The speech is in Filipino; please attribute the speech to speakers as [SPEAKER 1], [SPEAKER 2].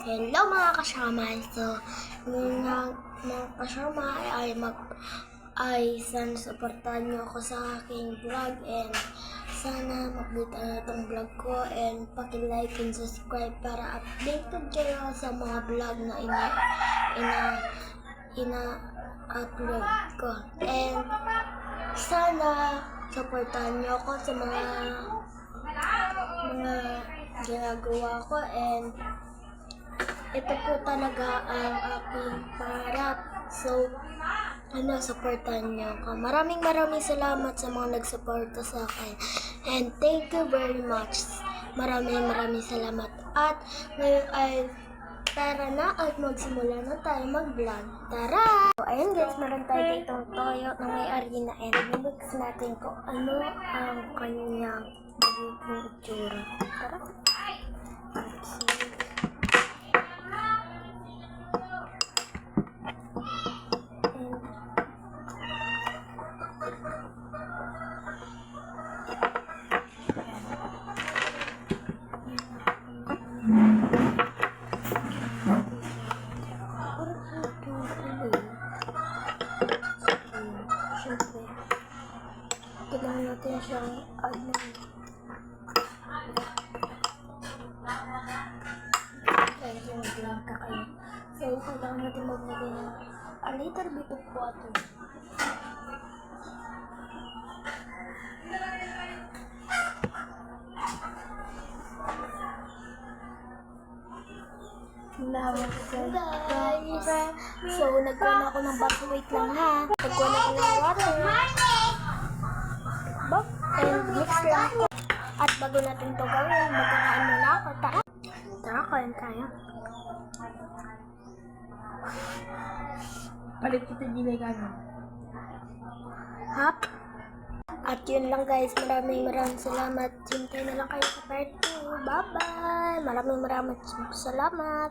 [SPEAKER 1] Hello mga kasama. So, ngayon nga mga kasama ay sana supportahan niyo ako sa aking vlog and sana mag-update na itong vlog ko and paki-like and subscribe para updated kayo sa mga vlog na ina-upload ko. And sana supportahan niyo ako sa mga ginagawa ko and ito po talaga ang aking pangarap. So, supportan niyo ako. Maraming salamat sa mga nagsuporta sa akin. And thank you very much. Maraming salamat. At ngayon ay tara na at magsimula na tayo mag-vlog. Tara! So, ayun guys, meron tayo dito toyo na may arena and mix natin kung ano ang kanyang magiging itsura. Tara! Siyempre, kailangan natin siyang So, kailangan natin maglagay ng a little bit of water. Guys, so nagkuha na ako ng baso. Wait lang ha. Nagkuha na ako ng water. And mix lang ako. At bago natin ito gawin, magkakain muna ako. Tara, kain tayo.
[SPEAKER 2] Palit kita ginagano.
[SPEAKER 1] Hap. At yun lang guys, maraming salamat. Hintay na lang kayo sa part 2. Bye-bye. Maraming salamat.